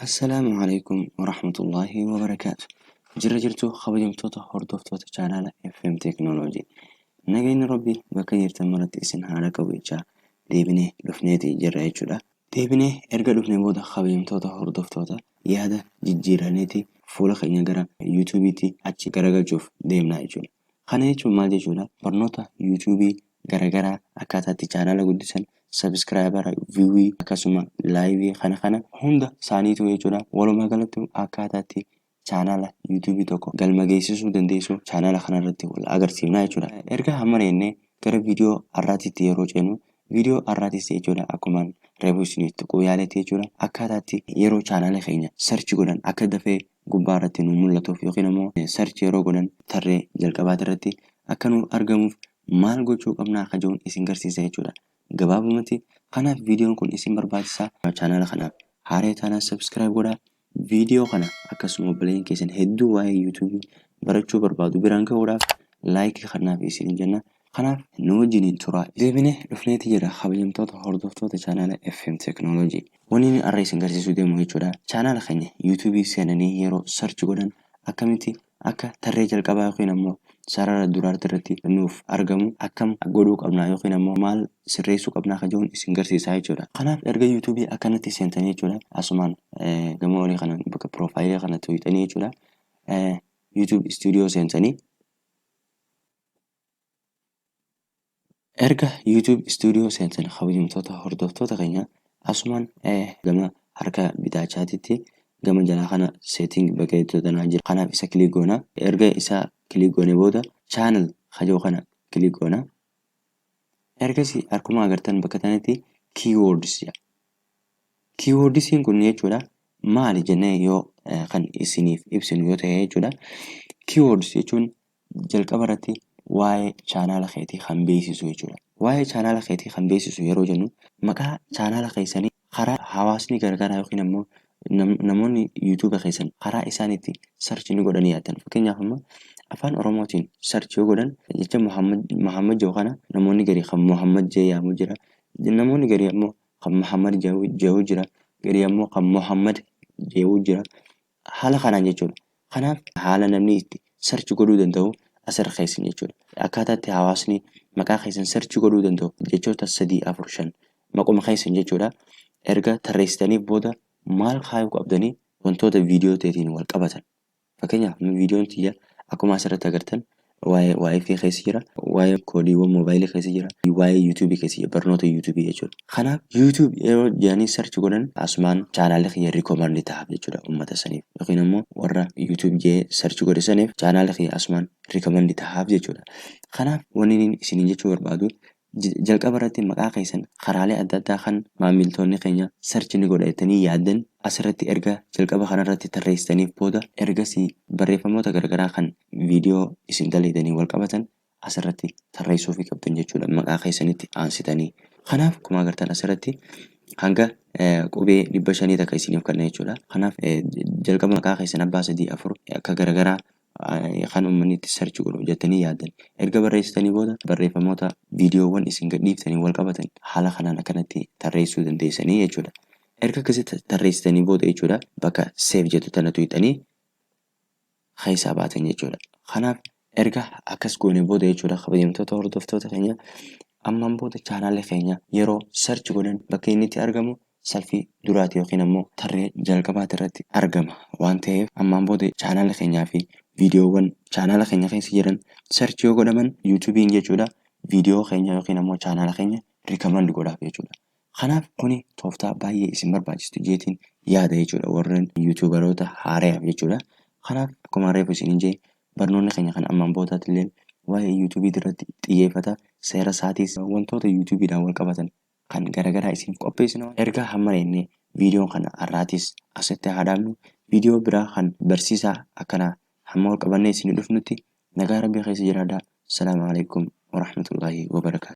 السلام عليكم ورحمة الله وبركاته. جرجرتو خبيمتوتا هردوفتوتا channel FM Technology. نجين ربي بكير تمرت اسم هذا كويتشا ديبني لفنيتي جرأيشولا ديبني أرجع لفني بودا خبيمتوتا هردوفتوتا يهدا جيرانيتي فولا خينا جرا يوتيوبيتي أشي جرا جوف ديمنا يجولا خانيتشو ما جولا برنوتا يوتيوبي جرا أكاتاتي channel قدسن subscriber viewi akkasuma live kana hunda saaniitu jechuudha. Walumaa galatti akkaataatti chaanala YouTube tokko galma geessisuu dandeessu chaanala kanarratti wal agarsiifna jechuudha. Erga hamma jennee gara viidiyoo har'aatitti yeroo ceenu viidiyoo har'aatis jechuudha akkuma reefu isinitti qoyaaletti jechuudha. Akkaataatti yeroo chaanala keenya search godhan akka dafee gubbaa irratti nu mul'atuuf yookiin immoo search yeroo godhan tarree jalqabaati irratti akka nu argamuuf maal gochuu qabna akka jiruun isin garsiisa jechuudha. Gabaabumatti kanaaf viidiyoon kun isin barbaachisaa chaanala kanaaf haaree taanaan subscribe godhaa. Viidiyoo kana akkasuma obboleeyyan keessan hedduu waa'ee YouTube barachuu barbaadu biraan ga'uudhaaf laayikii kanaaf isin jenna. Kanaaf nu wajjiniin turaa. Deebinee dhufneeti jira kabajamtoota hordoftoota chaanala FM Technology. Wanni inni har'a isin garsiisuu deemu jechuudha. Chaanala keenya YouTube seenanii yeroo search godhan akkamitti akka tarree jalqabaa yookiin ammoo sarara duraarratti irratti nuuf argamu akkam godhuu qabna yookiin ammoo maal sirreessuu qabna akka jiruun isin garsiisaa jechuudha. Kanaaf erga YouTube akkanatti seentanii jechuudha. Asumaan gama olii kana bakka profaayilii kana tuqxanii jechuudha. YouTube Studio seentanii erga YouTube Studio seentan kabajamtoota hordoftoota keenya asumaan gama harka bitaachaatitti gama jalaa kana setting bakka itti tanaa jira. Kanaaf isa kilik goona. Erga isa kilik goone booda channel hajoo kana kilik goona. Ergasii akkuma agartan bakka tanatti keywords jedha. Keywordsiin kun jechuudha maali jennee yoo kan isiniif ibsinu yoo ta'e jechuudha. Keywords jechuun jalqaba irratti waa'ee chaanala keetii kan beeksisu jechuudha. Waa'ee chaanala keetii kan beeksisu yeroo jennu maqaa chaanala keessanii karaa hawaasni garagaraa yookiin ammoo namoonni YouTube keessan karaa isaaniitti search ni godhanii yaatan. Fakkeenyaaf ammoo afaan Oromootiin search yoo godhan jecha Muhammad jedhu kana namoonni garii kan Muhammad jee yaamu jira. Namoonni garii ammoo kan Muhammad jehu jira. Garii ammoo kan Muhammad jehu jira. Haala kanaan jechuudha. Kanaaf haala namni itti search godhuu danda'u asirra keessan jechuudha. Akkaataatti hawaasni maqaa keessan search godhuu danda'u jechoota 3, 4, 5 maquma keessan jechuudha. Erga tarreessitanii booda maal kaayuu qabdanii wantoota viidiyoo ta'eetiin wal qabatan. Fakkeenyaaf viidiyoon tiyya akkuma asirratti agartan waa'ee Wi-Fi keessa jira, waa'ee koodiiwwan moobaayilii keessa jira, waa'ee YouTube keessa jira, barnoota YouTube jechuudha. Kanaaf YouTube yeroo jedhanii search godhan asumaan chaanaalli kiyya recommend ta'aaf jechuudha uummata saniif yookiin ammoo warra YouTube jee search godhe saniif chaanaalli kiyya asumaan recommend ta'aaf jechuudha. Kanaaf wanni isiniin jechuu barbaadu jalqaba irratti maqaa keessan karaalee adda addaa kan maamiltoonni keenya search ni godhatanii yaaddan asirratti erga jalqaba kanarratti tarreessitaniif booda ergasii barreeffamoota garagaraa kan viidiyoo isin daleedanii wal qabatan asirratti tarreessuu fi qabdan jechuudha maqaa keessanitti aansitanii. Kanaaf akkuma agartan asirratti hanga qubee 500 takka isiniif kenna jechuudha. Kanaaf jalqaba maqaa keessan abbaa 3, 4 akka garagaraa kan uummanni itti search godhu jettanii yaaddan. Erga barreessitanii booda barreeffamoota viidiyoowwan isin gadhiiftanii wal qabatan haala kanaan akkanatti tarreessuu dandeessanii jechuudha. Erga akkasitti tarreessitanii booda jechuudha bakka save jettu tana tuqxanii keessaa baatan jechuudha. Kanaaf erga akkas goone booda jechuudha kabajamtoota hordoftoota keenya ammaan booda chaanaalli keenya yeroo search godhan bakka inni itti argamu salfii duraati yookiin ammoo tarree jalqabaati irratti argama waan ta'eef ammaan booda chaanaalli keenyaa fi viidiyoowwan chaanala keenya keessa jiran search yoo godhaman YouTube'n jechuudha viidiyoo keenya yookiin ammoo chaanala keenya recommend godhaaf jechuudha. Kanaaf kuni tooftaa baay'ee isin barbaachistu jeetiin yaada jechuudha warreen YouTuberoota haaraaf jechuudha. Kanaaf akkuma reefu isiniin jee barnoonni keenya kan ammaan boodaatti illee waa'ee YouTube irratti xiyyeeffata seera isaatiis wantoota YouTube'dhaan wal qabatan kan garagaraa isin qopheessinu erga hamma jennee viidiyoon kana har'aatis asitti haadhaamnu viidiyoo biraa kan barsiisaa akkanaa hamma wal qabannee isin dhufnutti nagaa rabbii keessa jiraadhaa. Salaamu alaikum warahmatullaahi wabarakaatuh.